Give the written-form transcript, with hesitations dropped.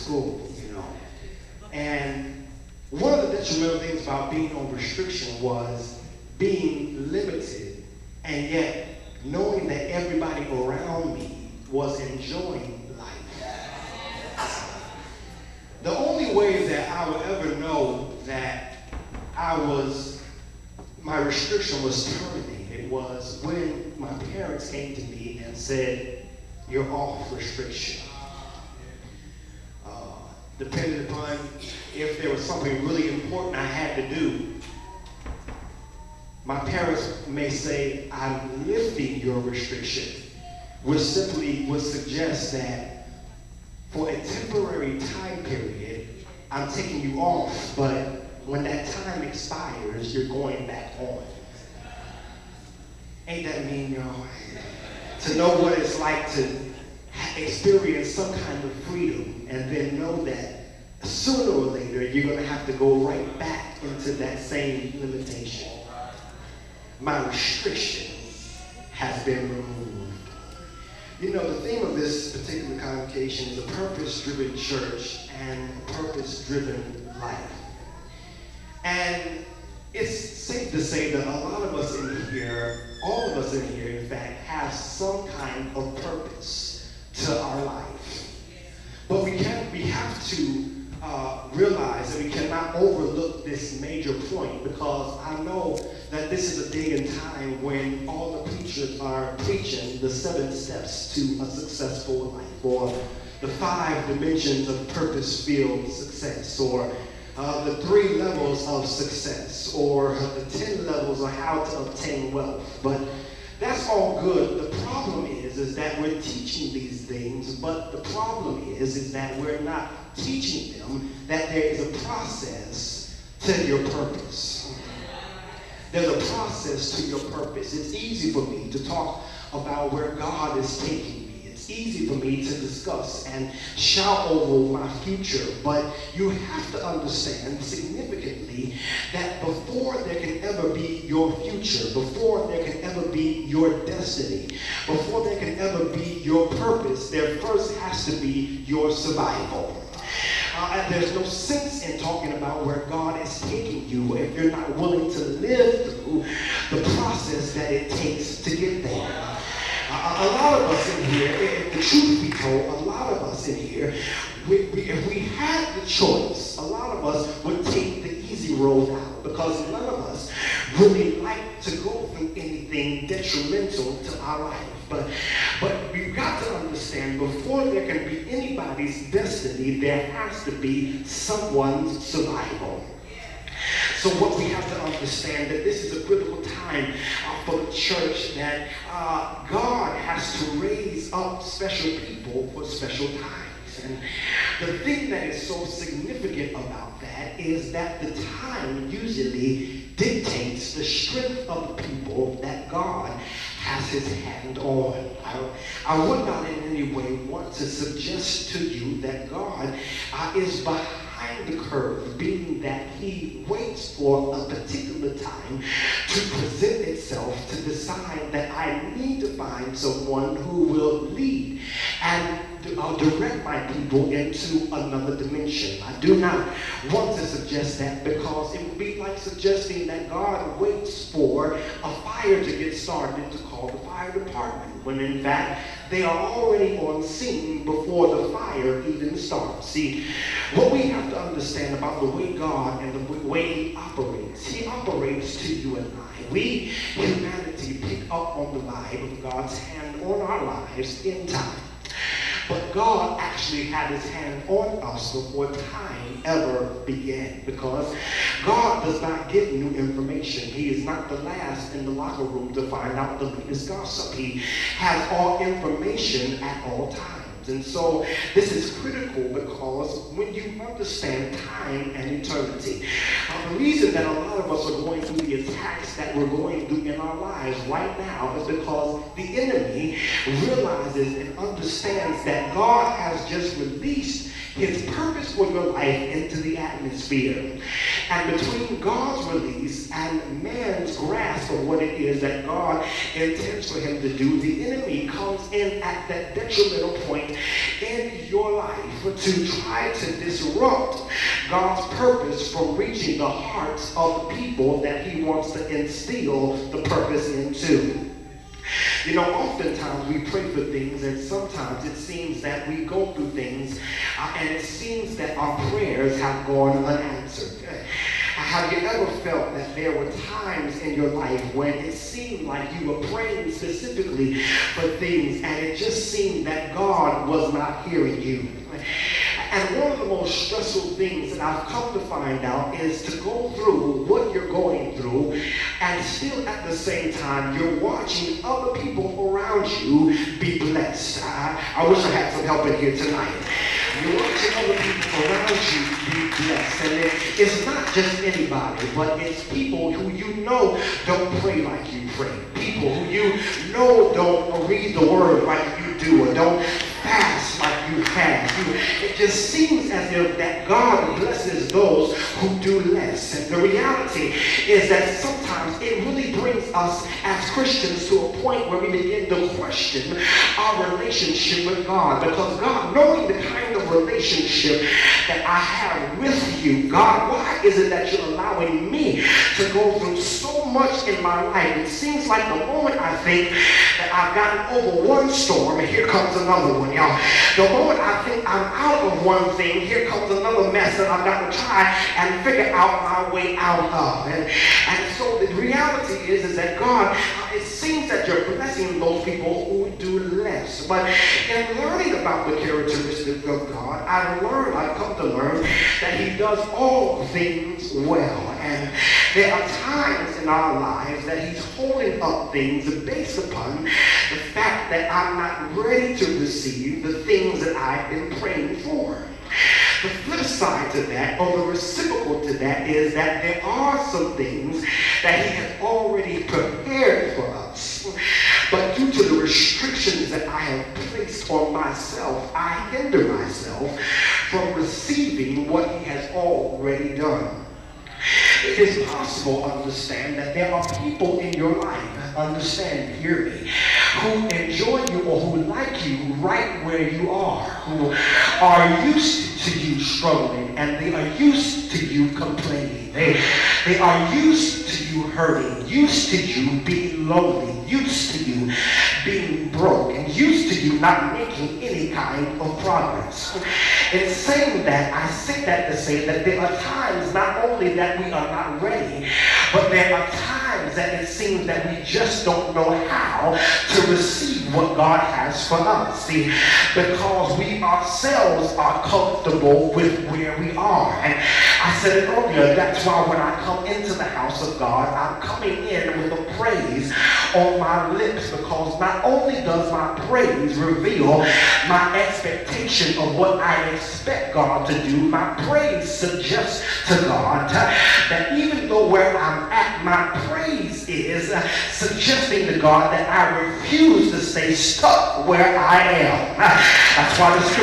school, And one of the detrimental things about being on restriction was being limited and yet knowing that everybody around me was enjoying life. The only way that I would ever know that my restriction was terminated was when my parents came to me and said, "You're off restriction." Depending upon if there was something really important I had to do, my parents may say, "I'm lifting your restriction," which simply would suggest that for a temporary time period, I'm taking you off, but when that time expires, you're going back on. Ain't that mean, y'all? To know what it's like to experience some kind of freedom and then know that sooner or later you're going to have to go right back into that same limitation. My restriction has been removed. The theme of this particular convocation is a purpose-driven church and a purpose-driven life. And it's safe to say that a lot of us in here, all of us in here, in fact, have some kind of purpose to our life. But we have to realize that we cannot overlook this major point, because I know that this is a day and time when all the preachers are preaching the 7 steps to a successful life, or the 5 dimensions of purpose-filled success, or the 3 levels of success, or the 10 levels of how to obtain wealth. But that's all good. The problem is that we're teaching these things, but the problem is that we're not teaching them that there is a process to your purpose. There's a process to your purpose. It's easy for me to talk about where God is taking me. It's easy for me to discuss and shout over my future, but you have to understand significantly that before there can ever be your future, before there can ever be your destiny, before there can ever be your purpose, there first has to be your survival. There's no sense in talking about where God is taking you if you're not willing to live through the process that it takes to get there. A lot of us in here, if the truth be told, a lot of us in here, if we had the choice, a lot of us would take the easy road out, because none of us really like to go through anything detrimental to our life. But we've got to understand, before there can be anybody's destiny, there has to be someone's survival. So what we have to understand, that this is a critical time for the church, that God has to raise up special people for special times. And the thing that is so significant about that is that the time usually dictates the strength of the people that God has his hand on. I would not in any way want to suggest to you that God is behind the curve, being that he waits for a particular time to present itself to decide that I need to find someone who will lead and direct my people into another dimension. I do not want to suggest that, because it would be like suggesting that God waits for a fire to get started to call the fire department, when in fact they are already on scene before the fire even starts. See, what we have to understand about the way God and the way he operates to you and I. We, humanity, pick up on the vibe of God's hand on our lives in time. But God actually had his hand on us before time ever began, because God does not get new information. He is not the last in the locker room to find out the latest gossip. He has all information at all times. And so this is critical, because when you understand time and eternity, the reason that a lot of us are going through the attacks that we're going through in our lives right now is because the enemy realizes and understands that God has just released his purpose for your life into the atmosphere. And between God's release and man's grasp of what it is that God intends for him to do, the enemy comes in at that detrimental point in your life to try to disrupt God's purpose from reaching the hearts of the people that he wants to instill the purpose into. You know, oftentimes we pray for things, and sometimes it seems that we go through things, and it seems that our prayers have gone unanswered. Have you ever felt that there were times in your life when it seemed like you were praying specifically for things, and it just seemed that God was not hearing you? And one of the most stressful things that I've come to find out is to go through what you're going through, and still at the same time you're watching other people around you be blessed. I wish I had some help in here tonight. You're watching other people around you be blessed. And it's not just anybody, but it's people who you know don't pray like you pray. People who you know don't read the word like you do, or don't fast like you fast. It just seems as if that God blesses those who do less. And the reality is that sometimes it really brings us as Christians to a point where we begin to question our relationship with God. Because God, knowing the kind of relationship that I have with you, God, why is it that you're allowing me to go through so much in my life? It seems like the moment I think that I've gotten over one storm, and here comes another one, y'all. The moment I think I'm out of one thing, here comes another mess that I've got to try and figure out my way out of. And so the reality is that God, it seems that you're blessing those people who do less. But in learning about the characteristics of God, I've come to learn that he does all things well. And there are times in our lives that he's holding up things based upon the fact that I'm not ready to receive the things that I've been praying for. The flip side to that, or the reciprocal to that, is that there are some things that he has already prepared for us. But due to the restrictions that I have placed on myself, I hinder myself from receiving what he has already done. It is possible, understand, that there are people in your life, understand, hear me, who enjoy you or who like you right where you are, who are used to you struggling, and they are used to you complaining. They are used to you hurting, used to you being lonely, used to you being broke, and used to you not making any kind of progress. In saying that, I say that to say that there are times not only that we are not ready, but there are times that it seems that we just don't know how to receive what God has for us. See, because we ourselves are comfortable with where we are. And I said it earlier, that's why when I come into the house of God, I'm coming in with a praise on my lips, because not only does my praise reveal my expectation of what I expect God to do, my praise suggests to God that even though where I'm at, my praise is suggesting to God that I refuse to stay stuck where I am. That's why the scripture